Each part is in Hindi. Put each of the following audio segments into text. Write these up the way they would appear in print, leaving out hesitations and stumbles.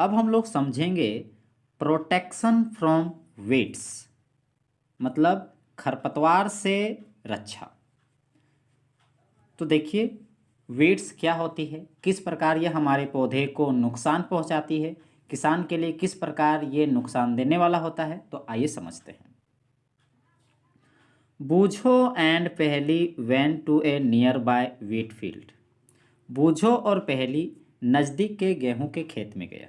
अब हम लोग समझेंगे प्रोटेक्शन फ्रॉम वीड्स, मतलब खरपतवार से रक्षा। तो देखिए वीड्स क्या होती है, किस प्रकार ये हमारे पौधे को नुकसान पहुंचाती है, किसान के लिए किस प्रकार ये नुकसान देने वाला होता है। तो आइए समझते हैं। Boojho and Paheli went to a nearby wheat field. Boojho और पहेली नज़दीक के गेहूं के खेत में गया।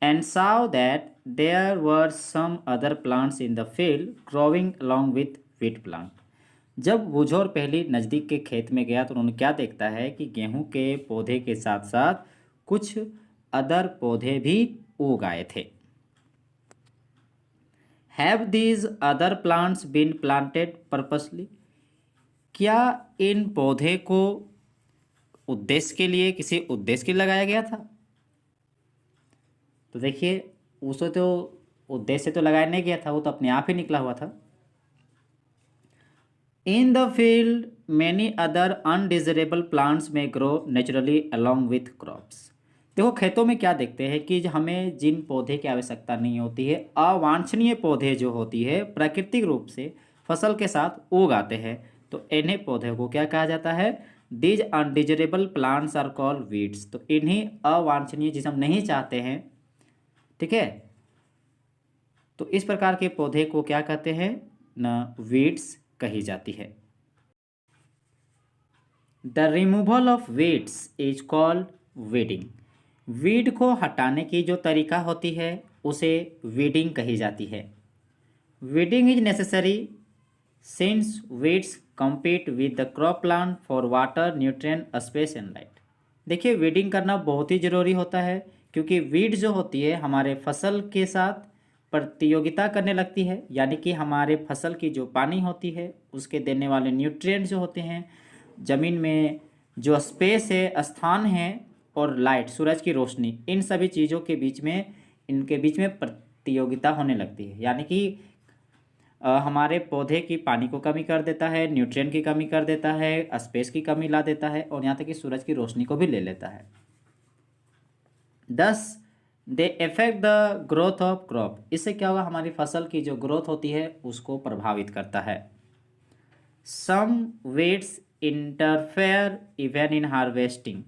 And saw that there were some other plants in the field growing along with wheat plant। जब बूझो और पहेली नज़दीक के खेत में गया तो उन्होंने क्या देखता है कि गेहूं के पौधे के साथ साथ कुछ अदर पौधे भी उग आए थे। Have these other plants been planted purposely. क्या इन पौधे को उद्देश्य के लिए, किसी उद्देश्य के लिए लगाया गया था? तो देखिए उसे तो उद्देश्य से तो लगाया नहीं गया था, वो तो अपने आप ही निकला हुआ था। In the field many other undesirable plants may grow naturally along with crops. देखो खेतों में क्या देखते हैं कि हमें जिन पौधे की आवश्यकता नहीं होती है, अवांछनीय पौधे जो होती है प्राकृतिक रूप से फसल के साथ उग आते हैं, तो इन्हें पौधे को क्या कहा जाता है? These undesirable plants are called weeds. तो इन्हीं अवांछनीय जिसे हम नहीं चाहते हैं, ठीक है, तो इस प्रकार के पौधे को क्या कहते हैं? न वीड्स कही जाती है। The removal of weeds is called weeding. Weed को हटाने की जो तरीका होती है उसे वीडिंग कही जाती है। Weeding is necessary since weeds compete with the crop plant for water, nutrient, space and light. देखिए वीडिंग करना बहुत ही ज़रूरी होता है, क्योंकि वीड जो होती है हमारे फसल के साथ प्रतियोगिता करने लगती है, यानी कि हमारे फसल की जो पानी होती है उसके देने वाले न्यूट्रिएंट जो होते हैं, ज़मीन में जो स्पेस है, स्थान है, और लाइट, सूरज की रोशनी, इन सभी चीज़ों के बीच में, इनके बीच में प्रतियोगिता होने लगती है। यानी कि हमारे पौधे की पानी को कमी कर देता है, न्यूट्रिएंट की कमी कर देता है, स्पेस की कमी ला देता है, और यहाँ तक कि सूरज की रोशनी को भी ले लेता है। This they affect the growth of crop. इससे क्या होगा? हमारी फसल की जो ग्रोथ होती है उसको प्रभावित करता है। Some weeds interfere even in harvesting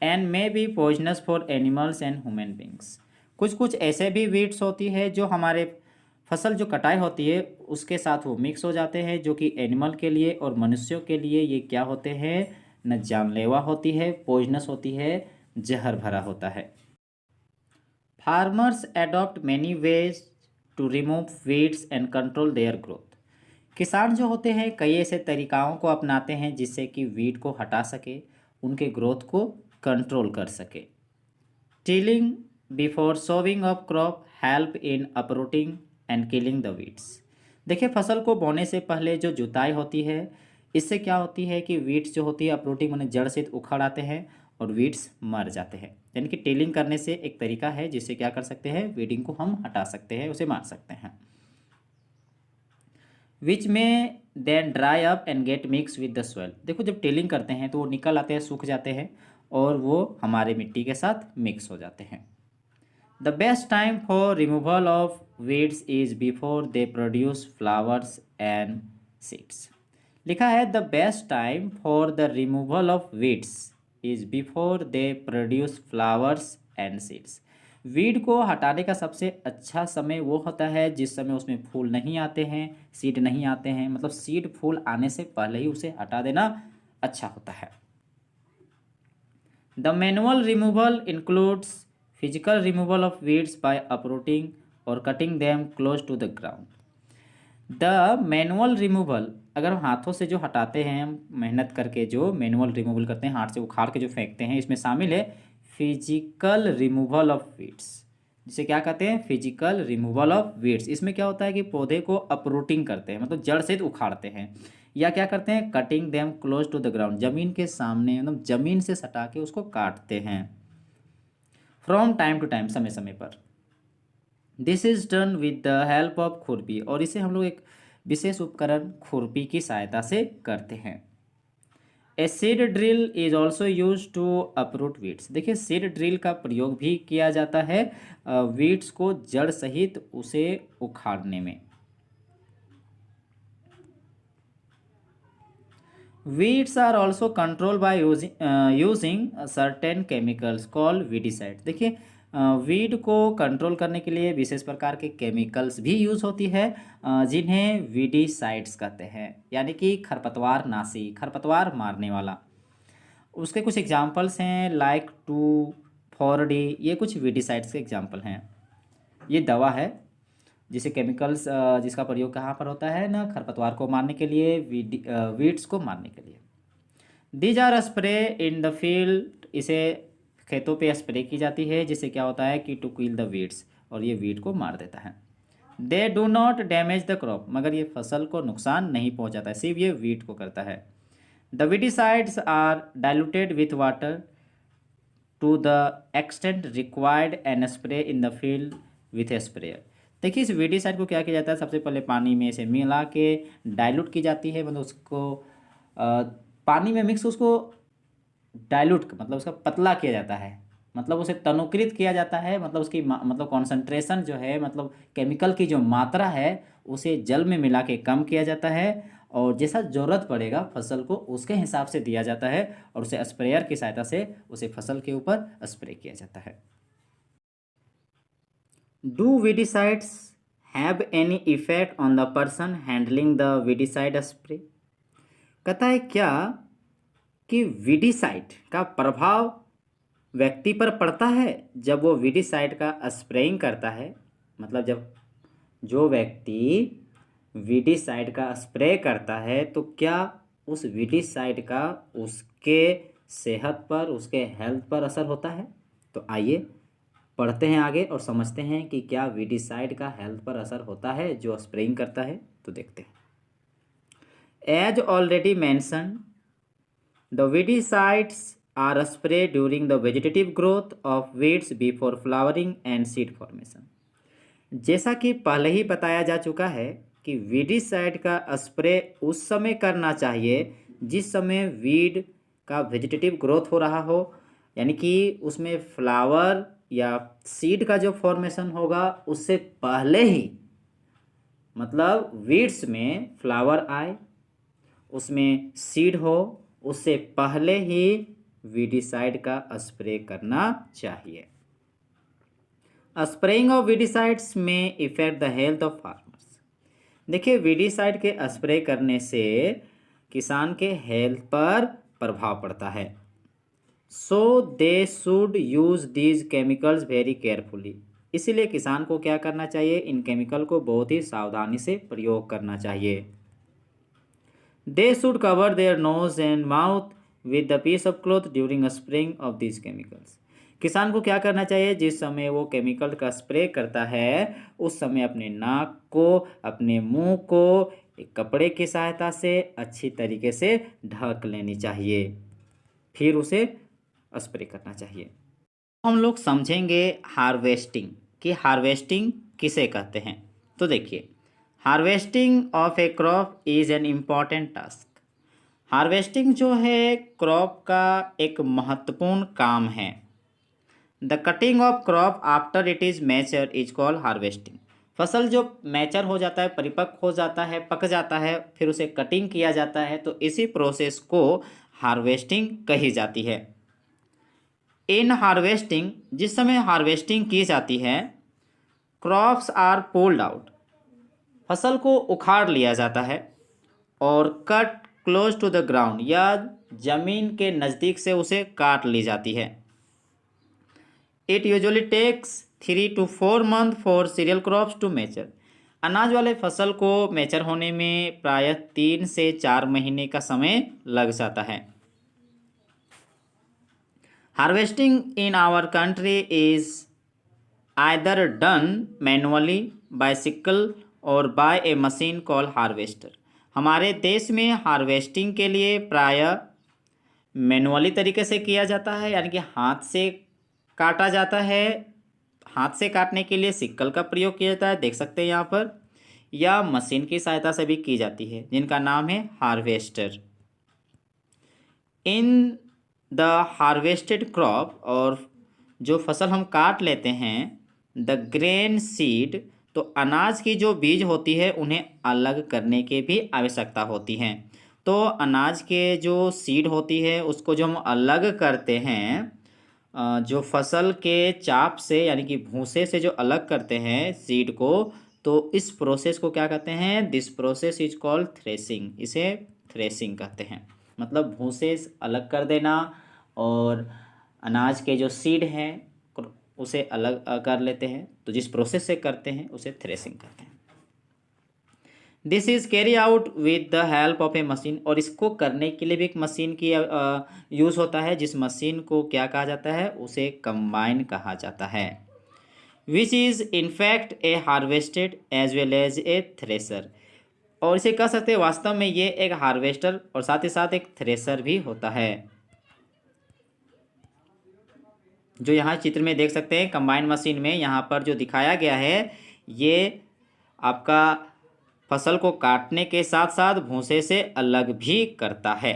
and may be poisonous for animals and human beings. कुछ कुछ ऐसे भी वीड्स होती है जो हमारे फसल जो कटाई होती है उसके साथ वो मिक्स हो जाते हैं, जो कि एनिमल के लिए और मनुष्यों के लिए ये क्या होते हैं? न जानलेवा होती है, पॉइजनस होती है, जहर भरा होता है। Farmers adopt many ways to remove weeds and control their growth. किसान जो होते हैं कई ऐसे तरीकाओं को अपनाते हैं जिससे कि वीड को हटा सके, उनके ग्रोथ को कंट्रोल कर सके। Tilling before sowing of crop help in uprooting and killing the weeds. देखिए फसल को बोने से पहले जो जुताई होती है, इससे क्या होती है कि वीड्स जो होती है अपरूटिंग माने जड़ से उखड़ आते हैं और वीड्स मर जाते हैं। यानी कि टिलिंग करने से एक तरीका है जिससे क्या कर सकते हैं? वीडिंग को हम हटा सकते हैं, उसे मार सकते हैं। Which may then dry up and get mix with the soil. देखो जब टिलिंग करते हैं तो वो निकल आते हैं, सूख जाते हैं और वो हमारे मिट्टी के साथ मिक्स हो जाते हैं। The best time for removal of weeds is before they produce flowers and seeds. लिखा है the best time for the removal of weeds is before they produce flowers and seeds. Weed को हटाने का सबसे अच्छा समय वो होता है जिस समय उसमें फूल नहीं आते हैं, सीड नहीं आते हैं, मतलब सीड फूल आने से पहले ही उसे हटा देना अच्छा होता है। The manual removal includes physical removal of weeds by uprooting और cutting them close to the ground. The manual removal, अगर हम हाथों से जो हटाते हैं, हम मेहनत करके जो मैनुअल रिमूवल करते हैं, हाथ से उखाड़ के जो फेंकते हैं, इसमें शामिल है फिजिकल रिमूवल ऑफ वीड्स, जिसे क्या कहते हैं? Physical removal of weeds. इसमें क्या होता है कि पौधे को अपरूटिंग करते हैं, मतलब जड़ से उखाड़ते हैं, या क्या करते हैं? Cutting them close to the ground, जमीन के सामने, मतलब जमीन से सटा के उसको काटते हैं। फ्रॉम टाइम टू टाइम, समय समय पर। This is done with the help of खुरपी, और इसे हम लोग एक विशेष उपकरण खुरपी की सहायता से करते हैं। A seed drill is also use to uproot weeds. देखिए सीड ड्रिल का प्रयोग भी किया जाता है वीड्स को जड़ सहित उसे उखाड़ने में। Weeds are also control by using certain chemicals called weedicide. देखिए वीड को कंट्रोल करने के लिए विशेष प्रकार के केमिकल्स भी यूज होती है जिन्हें वीडिसाइड्स कहते हैं, यानी कि खरपतवार नाशी, खरपतवार मारने वाला। उसके कुछ एग्जांपल्स हैं लाइक 2,4-D, ये कुछ वीडिसाइड्स के एग्जांपल हैं। ये दवा है जिसे केमिकल्स जिसका प्रयोग कहाँ पर होता है ना, खरपतवार को मारने के लिए, वीड्स को मारने के लिए। These are spray in the field, इसे खेतों पे स्प्रे की जाती है जिससे क्या होता है कि टू किल द वीड्स, और ये वीड को मार देता है। They do not damage the crop, मगर ये फसल को नुकसान नहीं पहुंचाता है, सिर्फ ये वीड को करता है। The weedicides are diluted with water to the extent required and spray in the field with a sprayer. देखिए इस वीडिसाइड को क्या किया जाता है, सबसे पहले पानी में इसे मिला के डाइल्यूट की जाती है, मतलब उसको पानी में मिक्स, उसको डाइल्यूट मतलब उसका पतला किया जाता है, मतलब उसे तनुकृत किया जाता है, मतलब उसकी मतलब कॉन्सेंट्रेशन जो है, मतलब केमिकल की जो मात्रा है उसे जल में मिला के कम किया जाता है, और जैसा ज़रूरत पड़ेगा फसल को उसके हिसाब से दिया जाता है, और उसे स्प्रेयर की सहायता से उसे फसल के ऊपर स्प्रे किया जाता है। Do weedicides have any effect on the person handling the weedicide spray. कहता है क्या कि वीडिसाइड का प्रभाव व्यक्ति पर पड़ता है जब वो वीडिसाइड का स्प्रेइंग करता है, मतलब जब जो व्यक्ति वीडिसाइड का स्प्रे करता है तो क्या उस वीडिसाइड का उसके सेहत पर, उसके हेल्थ पर असर होता है। तो आइए पढ़ते हैं आगे और समझते हैं कि क्या वीडिसाइड का हेल्थ पर असर होता है जो स्प्रेइंग करता है। तो देखते हैं। As already mention the weedicides are spray during the vegetative growth of weeds before flowering and seed formation. जैसा कि पहले ही बताया जा चुका है कि वीडिसाइड का स्प्रे उस समय करना चाहिए जिस समय वीड का वेजिटेटिव ग्रोथ हो रहा हो, यानी कि उसमें फ्लावर या सीड का जो फॉर्मेशन होगा उससे पहले ही, मतलब वीड्स में फ्लावर आए, उसमें सीड हो, उससे पहले ही वीडिसाइड का स्प्रे करना चाहिए। Spraying of weedicides may affect the health of farmers. देखिए वीडिसाइड के स्प्रे करने से किसान के हेल्थ पर प्रभाव पड़ता है। So they should use these chemicals very carefully, इसीलिए किसान को क्या करना चाहिए, इन केमिकल को बहुत ही सावधानी से प्रयोग करना चाहिए। They should cover their nose and mouth with the piece of cloth during spraying of these chemicals. किसान को क्या करना चाहिए, जिस समय वो केमिकल का स्प्रे करता है उस समय अपने नाक को, अपने मुंह को एक कपड़े की सहायता से अच्छी तरीके से ढक लेनी चाहिए, फिर उसे स्प्रे करना चाहिए। हम लोग समझेंगे हार्वेस्टिंग, कि हार्वेस्टिंग किसे कहते हैं। तो देखिए harvesting of A crop is an important task. Harvesting जो है क्रॉप का एक महत्वपूर्ण काम है। The cutting of crop after it is mature is called harvesting. फसल जो मैच्योर हो जाता है, परिपक्व हो जाता है, पक जाता है, फिर उसे कटिंग किया जाता है, तो इसी प्रोसेस को हार्वेस्टिंग कही जाती है। इन हार्वेस्टिंग, जिस समय हार्वेस्टिंग की जाती है, क्रॉप्स आर पुल्ड आउट, फसल को उखाड़ लिया जाता है, और cut close to the ground, या जमीन के नज़दीक से उसे काट ली जाती है। It usually takes 3 to 4 months for cereal crops to mature. अनाज वाले फसल को मैच्योर होने में प्रायः 3 से 4 महीने का समय लग जाता है। Harvesting in our country is either done manually by sickle or by a machine call harvester. हमारे देश में हार्वेस्टिंग के लिए प्रायः मैनुअली तरीके से किया जाता है, यानी कि हाथ से काटा जाता है। हाथ से काटने के लिए सिक्कल का प्रयोग किया जाता है, देख सकते हैं यहाँ पर, या मशीन की सहायता से भी की जाती है जिनका नाम है harvester. In the harvested crop, और जो फसल हम काट लेते हैं, द ग्रेन सीड, तो अनाज की जो बीज होती है उन्हें अलग करने की भी आवश्यकता होती है। तो अनाज के जो सीड होती है उसको जो हम अलग करते हैं, जो फसल के चाप से यानी कि भूसे से जो अलग करते हैं सीड को, तो इस प्रोसेस को क्या कहते हैं? This process is called threshing. इसे थ्रेसिंग कहते हैं। मतलब भूसे से अलग कर देना और अनाज के जो सीड हैं उसे अलग कर लेते हैं, तो जिस प्रोसेस से करते हैं उसे थ्रेसिंग कहते हैं। This is carry out with the help of A machine, और इसको करने के लिए भी एक मशीन की यूज़ होता है, जिस मशीन को क्या कहा जाता है? उसे कंबाइन कहा जाता है। Which is in fact a harvested as well as a thresher, और इसे कह सकते हैं वास्तव में ये एक हार्वेस्टर और साथ ही साथ एक थ्रेसर भी होता है। जो यहाँ चित्र में देख सकते हैं कंबाइन मशीन में यहाँ पर जो दिखाया गया है, ये आपका फसल को काटने के साथ साथ भूसे से अलग भी करता है।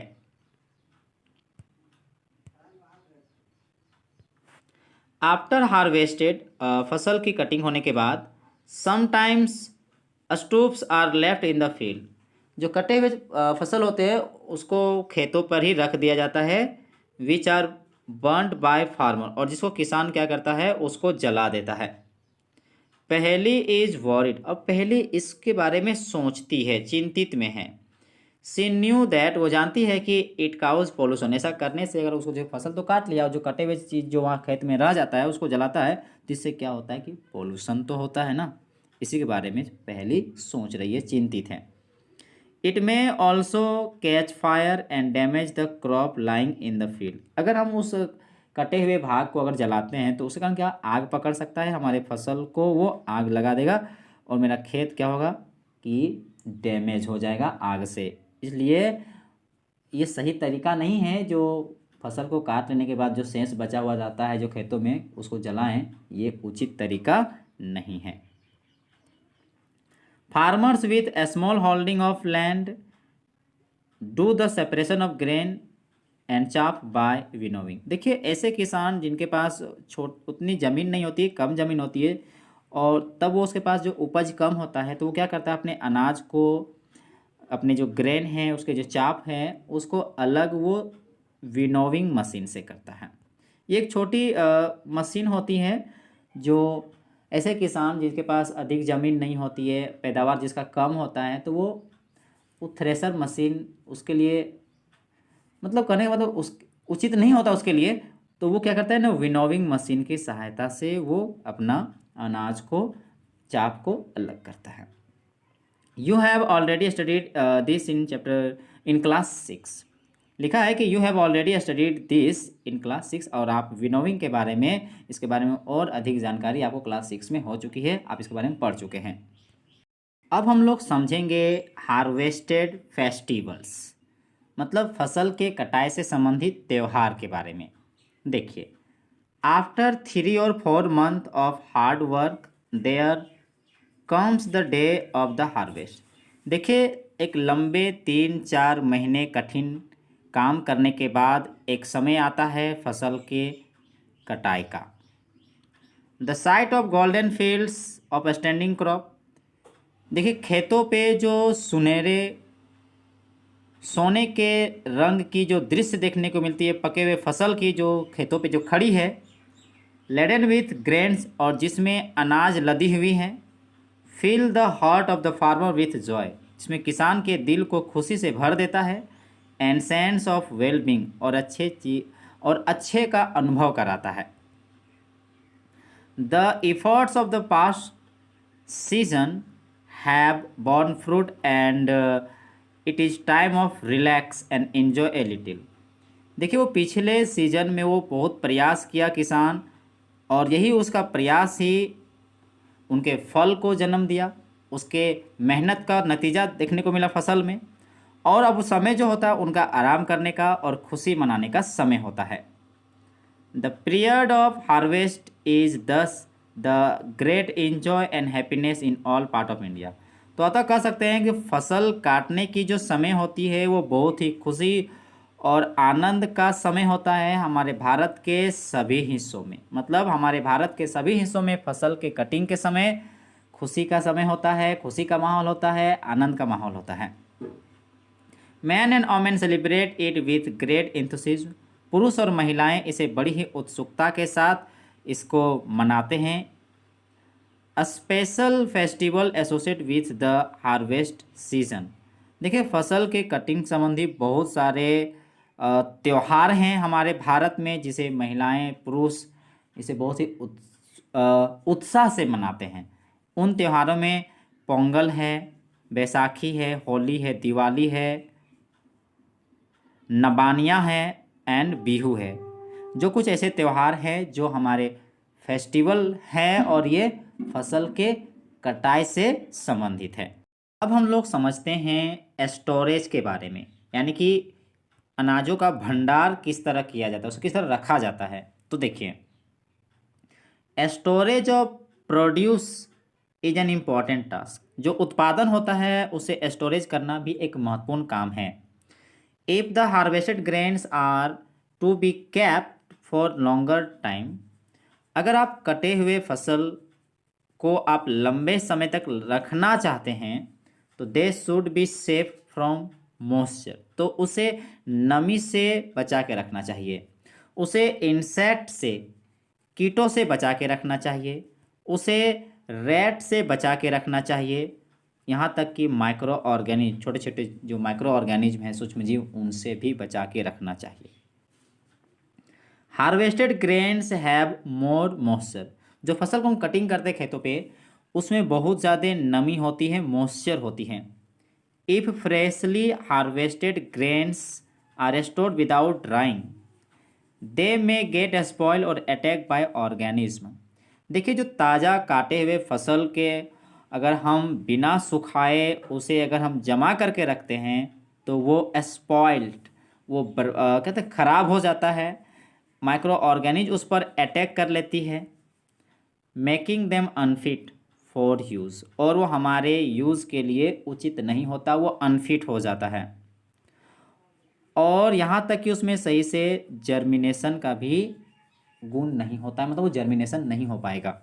आफ्टर हार्वेस्टेड, फसल की कटिंग होने के बाद, sometimes stubs are left in the field, जो कटे हुए फसल होते हैं उसको खेतों पर ही रख दिया जाता है। Which are burned by farmer, और जिसको किसान क्या करता है? उसको जला देता है। पहली इज वॉरिड, अब पहली इसके बारे में सोचती है, चिंतित में है। सी न्यू दैट, वो जानती है कि इट काउज पोल्यूशन, ऐसा करने से अगर उसको जो फसल तो काट लिया और जो कटे हुए चीज़ जो वहाँ खेत में रह जाता है उसको जलाता है, जिससे क्या होता है कि पोल्यूशन तो होता है ना। इसी के बारे में पहली सोच रही है, चिंतित है। It may also catch fire and damage the crop lying in the field, अगर हम उस कटे हुए भाग को अगर जलाते हैं तो उसके कारण क्या आग पकड़ सकता है हमारे फसल को, वो आग लगा देगा और मेरा खेत क्या होगा कि डैमेज हो जाएगा आग से। इसलिए ये सही तरीका नहीं है जो फसल को काट लेने के बाद जो शेष बचा हुआ जाता है जो खेतों में उसको जलाएं, ये उचित तरीका नहीं है। Farmers with A small holding of land do the separation of grain and चाप बाय विनोविंग, देखिए ऐसे किसान जिनके पास उतनी ज़मीन नहीं होती है, कम ज़मीन होती है, और तब वो उसके पास जो उपज कम होता है तो वो क्या करता है? अपने अनाज को, अपने जो ग्रेन है उसके जो चाप हैं उसको अलग वो विनोविंग मशीन से करता है। ये एक छोटी मशीन होती है जो ऐसे किसान जिनके पास अधिक ज़मीन नहीं होती है, पैदावार जिसका कम होता है, तो वो थ्रेसर मशीन उसके लिए मतलब करने का मतलब उस उचित नहीं होता उसके लिए, तो वो क्या करता है ना, विनोविंग मशीन की सहायता से वो अपना अनाज को, चाप को अलग करता है। You have already studied this in chapter in class 6, लिखा है कि you have already studied this in class 6, और आप विनोविंग के बारे में, इसके बारे में और अधिक जानकारी आपको क्लास 6 में हो चुकी है, आप इसके बारे में पढ़ चुके हैं। अब हम लोग समझेंगे हार्वेस्टेड फेस्टिवल्स, मतलब फसल के कटाई से संबंधित त्यौहार के बारे में। देखिए, after 3 or 4 month of hard work there comes the day of the harvest, देखिए एक लंबे 3-4 महीने कठिन काम करने के बाद एक समय आता है फसल के कटाई का। The site of golden fields of standing crop, देखिए खेतों पे जो सुनहरे सोने के रंग की जो दृश्य देखने को मिलती है, पके हुए फसल की जो खेतों पे जो खड़ी है, लेडन विथ ग्रेन्स, और जिसमें अनाज लदी हुई है, fill the heart of the farmer with joy, जिसमें किसान के दिल को खुशी से भर देता है, एंड सेंस ऑफ वेलबींग, और अच्छे का अनुभव कराता है। The efforts of the past season have borne fruit and it is time of relax and enjoy a little, देखिए वो पिछले सीजन में वो बहुत प्रयास किया किसान, और यही उसका प्रयास ही उनके फल को जन्म दिया, उसके मेहनत का नतीजा देखने को मिला फसल में, और अब समय जो होता है उनका आराम करने का और खुशी मनाने का समय होता है। The period of harvest is this the great enjoy and happiness in all part of India, तो अतः कह सकते हैं कि फसल काटने की जो समय होती है वो बहुत ही खुशी और आनंद का समय होता है हमारे भारत के सभी हिस्सों में, मतलब हमारे भारत के सभी हिस्सों में फसल के कटिंग के समय खुशी का समय होता है, खुशी का माहौल होता है, आनंद का माहौल होता है। Man and women celebrate it with great enthusiasm. पुरुष और महिलाएं इसे बड़ी ही उत्सुकता के साथ इसको मनाते हैं। A special festival associate with the harvest season. देखिए फसल के कटिंग संबंधी बहुत सारे त्यौहार हैं हमारे भारत में, जिसे महिलाएं पुरुष इसे बहुत ही उत्साह से मनाते हैं। उन त्योहारों में पोंगल है, बैसाखी है, होली है, दिवाली है, नबानिया है एंड बिहू है। जो कुछ ऐसे त्यौहार हैं जो हमारे फेस्टिवल है और ये फसल के कटाई से संबंधित है। अब हम लोग समझते हैं स्टोरेज के बारे में, यानी कि अनाजों का भंडार किस तरह किया जाता है, उसे किस तरह रखा जाता है। तो देखिए, storage of produce is an important task. जो उत्पादन होता है उसे स्टोरेज करना भी एक महत्वपूर्ण काम है। If the harvested grains are to be kept for longer time, अगर आप कटे हुए फसल को आप लंबे समय तक रखना चाहते हैं तो they should be safe from moisture, तो उसे नमी से बचा के रखना चाहिए, उसे इंसेक्ट से, कीटों से बचा के रखना चाहिए, उसे रैट से बचा के रखना चाहिए, यहाँ तक कि माइक्रो ऑर्गेनिज, छोटे छोटे जो माइक्रो ऑर्गेनिज्म हैं, सूक्ष्मजीव, उनसे भी बचा के रखना चाहिए। Harvested grains have more moisture. जो फसल को हम कटिंग करते हैं खेतों पे, उसमें बहुत ज़्यादा नमी होती है, मॉइस्चर होती है। If freshly harvested grains are stored without drying they may get spoil or attack by organism. देखिए, जो ताज़ा काटे हुए फसल के अगर हम बिना सुखाए उसे अगर हम जमा करके रखते हैं तो वो स्पॉइल्ड, वो कहते हैं ख़राब हो जाता है, माइक्रो ऑर्गेनिज उस पर अटैक कर लेती है, making them unfit for use, और वो हमारे यूज़ के लिए उचित नहीं होता, वो अनफिट हो जाता है। और यहाँ तक कि उसमें सही से जर्मिनेशन का भी गुण नहीं होता है, मतलब वो जर्मिनेशन नहीं हो पाएगा।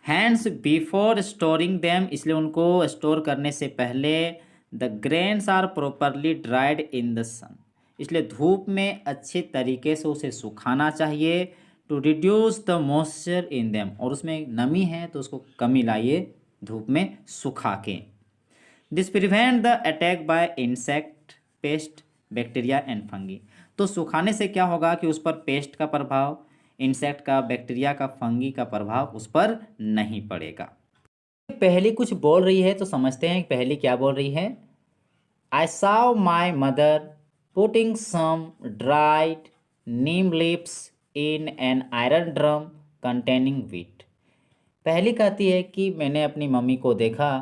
हैंड्स बिफोर स्टोरिंग देम, इसलिए उनको स्टोर करने से पहले the grains are properly dried in the sun, इसलिए धूप में अच्छे तरीके से उसे सुखाना चाहिए। To reduce the moisture in them, और उसमें नमी है तो उसको कमी लाइए धूप में सुखा के। This prevent the attack by insect, paste, bacteria and fungi. तो सुखाने से क्या होगा कि उस पर पेस्ट का प्रभाव, इंसेक्ट का, बैक्टीरिया का, फंगी का प्रभाव उस पर नहीं पड़ेगा। पहली कुछ बोल रही है तो समझते हैं पहली क्या बोल रही है। I saw my mother putting some dried neem leaves in an iron drum containing wheat. पहली कहती है कि मैंने अपनी मम्मी को देखा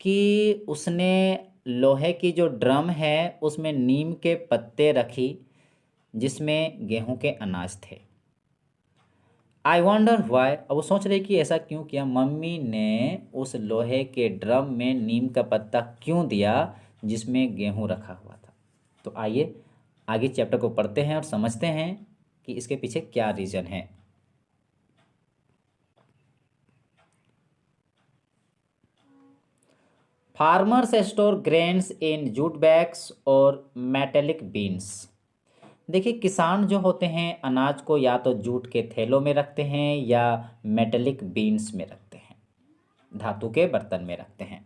कि उसने लोहे की जो ड्रम है उसमें नीम के पत्ते रखी जिसमें गेहूं के अनाज थे। आई वंडर वाई, अब वो सोच रही कि ऐसा क्यों किया, मम्मी ने उस लोहे के ड्रम में नीम का पत्ता क्यों दिया जिसमें गेहूं रखा हुआ था। तो आइए आगे चैप्टर को पढ़ते हैं और समझते हैं कि इसके पीछे क्या रीज़न है। Farmers store grains in jute bags और मेटेलिक बीन्स। देखिए, किसान जो होते हैं अनाज को या तो जूट के थैलों में रखते हैं या मेटेलिक बीन्स में रखते हैं, धातु के बर्तन में रखते हैं।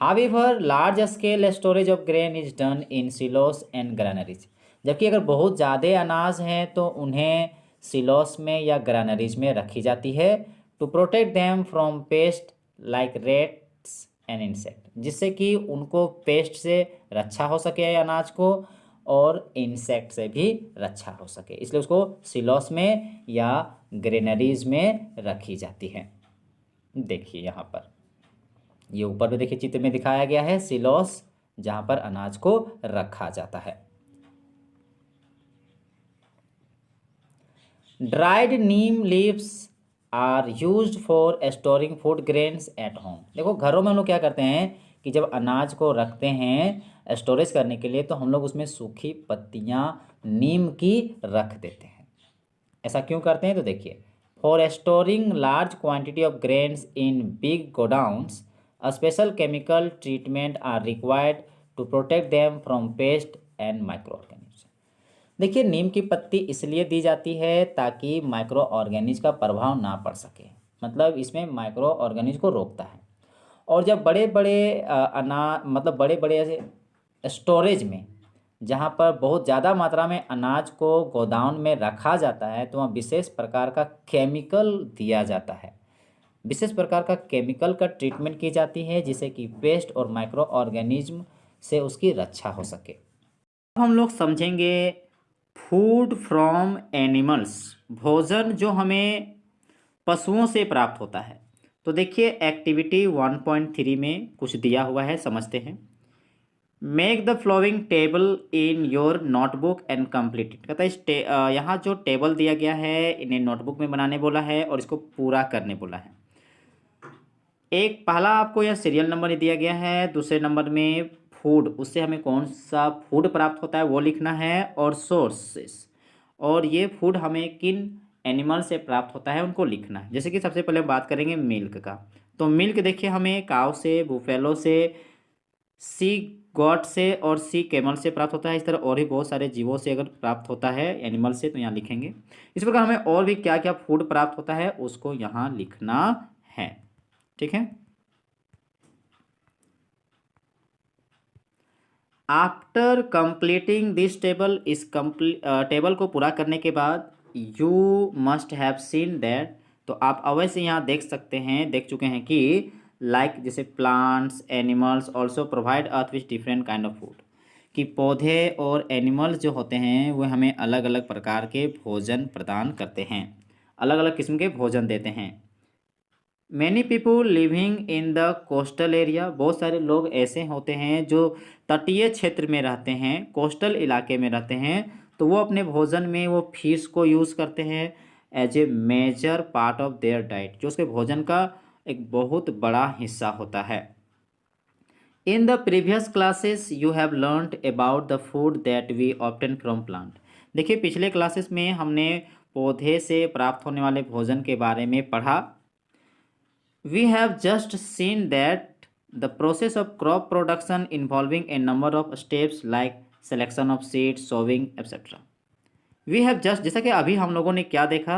However large scale storage of grain is done in silos and granaries. जबकि अगर बहुत ज़्यादा अनाज हैं तो उन्हें सिलोस में या ग्रैनरीज में रखी जाती है। To protect them from pest like rats and insect, जिससे कि उनको पेस्ट से रक्षा हो सके अनाज को और इंसेक्ट से भी रक्षा हो सके, इसलिए उसको सिलोस में या ग्रेनरीज में रखी जाती है। देखिए यहाँ पर ये ऊपर में देखिए चित्र में दिखाया गया है सिलोस, जहाँ पर अनाज को रखा जाता है। Dried neem leaves are used for storing food grains at home. देखो घरों में हम लोग क्या करते हैं कि जब अनाज को रखते हैं स्टोरेज करने के लिए तो हम लोग उसमें सूखी पत्तियां नीम की रख देते हैं। ऐसा क्यों करते हैं? तो देखिए, for storing large quantity of grains in big godowns a special chemical treatment are required to protect them from pest and micro organism. देखिए, नीम की पत्ती इसलिए दी जाती है ताकि माइक्रो ऑर्गेनिज का प्रभाव ना पड़ सके, मतलब इसमें माइक्रो ऑर्गेनिज को रोकता है। और जब बड़े बड़े मतलब बड़े बड़े ऐसे स्टोरेज में जहाँ पर बहुत ज़्यादा मात्रा में अनाज को गोदाम में रखा जाता है तो वहाँ विशेष प्रकार का केमिकल दिया जाता है, विशेष प्रकार का केमिकल का ट्रीटमेंट की जाती है जिससे कि पेस्ट और माइक्रो ऑर्गेनिज्म से उसकी रक्षा हो सके। अब हम लोग समझेंगे फूड फ्रॉम एनिमल्स, भोजन जो हमें पशुओं से प्राप्त होता है। तो देखिए, एक्टिविटी 1.3 में कुछ दिया हुआ है, समझते हैं। Make the flowing table in your notebook and complete it. कहता है यहाँ जो टेबल दिया गया है इन्हें नोटबुक में बनाने बोला है और इसको पूरा करने बोला है। एक पहला आपको यह सीरियल नंबर दिया गया है, दूसरे नंबर में फूड, उससे हमें कौन सा फूड प्राप्त होता है वो लिखना है, और सोर्सेस, और ये फूड हमें किन एनिमल से प्राप्त होता है उनको लिखना है। जैसे कि सबसे पहले हम बात करेंगे मिल्क का, तो मिल्क देखिए हमें काव से, बुफेलो से, सी गॉट से और सी कैमल से प्राप्त होता है। इस तरह और भी बहुत सारे जीवों से अगर प्राप्त होता है एनिमल से तो यहाँ लिखेंगे। इस प्रकार हमें और भी क्या क्या फूड प्राप्त होता है उसको यहाँ लिखना है, ठीक है। आफ्टर कंप्लीटिंग दिस टेबल, इस टेबल को पूरा करने के बाद you must have seen that, तो आप अवश्य यहाँ देख सकते हैं, देख चुके हैं कि लाइक जैसे plants animals also provide earth with different kind of food, कि पौधे और एनिमल्स जो होते हैं वो हमें अलग अलग प्रकार के भोजन प्रदान करते हैं, अलग अलग किस्म के भोजन देते हैं। Many people living in the coastal area, बहुत सारे लोग ऐसे होते हैं जो तटीय क्षेत्र में रहते हैं, कोस्टल इलाके में रहते हैं, तो वो अपने भोजन में वो फिश को यूज़ करते हैं as a major part of their diet, जो उसके भोजन का एक बहुत बड़ा हिस्सा होता है। In the previous classes you have learned about the food that we obtain from plant. देखिए, पिछले क्लासेस में हमने पौधे से प्राप्त होने वाले भोजन के बारे में पढ़ा। We have just seen that the process of crop production involving a number of steps like selection of seeds, sowing, etc. We have just, जैसा कि अभी हम लोगों ने क्या देखा,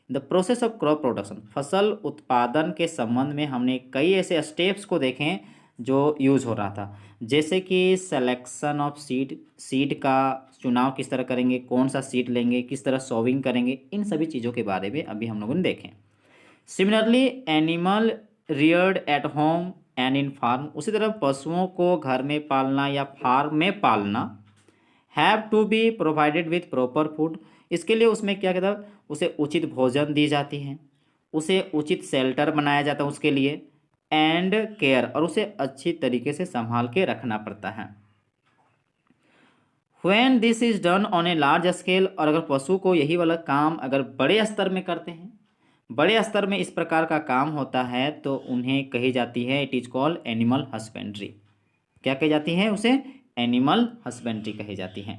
the process of crop production, फसल उत्पादन के संबंध में हमने कई ऐसे स्टेप्स को देखें जो यूज़ हो रहा था, जैसे कि सिलेक्शन ऑफ सीड, सीड का चुनाव किस तरह करेंगे, कौन सा सीड लेंगे, किस तरह सोविंग करेंगे, इन सभी चीज़ों के बारे में अभी हम लोगों ने देखें। Similarly animal reared at home and in farm, उसी तरह पशुओं को घर में पालना या फार्म में पालना, have to be provided with proper food, इसके लिए उसमें क्या कहता है, उसे उचित भोजन दी जाती है, उसे उचित शेल्टर बनाया जाता है उसके लिए, एंड केयर, और उसे अच्छी तरीके से संभाल के रखना पड़ता है। When this is done on a large scale, और अगर पशु को यही वाला काम अगर बड़े स्तर में करते हैं, बड़े स्तर में इस प्रकार का काम होता है तो उन्हें कही जाती है, it is called animal husbandry. क्या कही जाती है? उसे एनिमल हस्बेंड्री कही जाती है।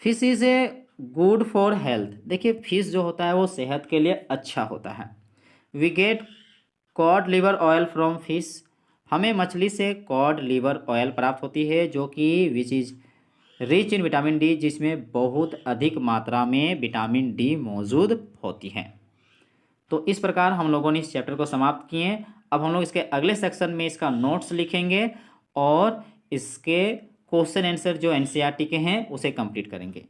Fish is a good for health, देखिए फिश जो होता है वो सेहत के लिए अच्छा होता है। We get cod liver oil from fish, हमें मछली से कॉड लिवर ऑयल प्राप्त होती है जो कि which is rich in vitamin D, जिसमें बहुत अधिक मात्रा में विटामिन डी मौजूद होती है। तो इस प्रकार हम लोगों ने इस चैप्टर को समाप्त किए। अब हम लोग इसके अगले सेक्शन में इसका नोट्स लिखेंगे और इसके क्वेश्चन आंसर जो एनसीईआरटी के हैं उसे कंप्लीट करेंगे।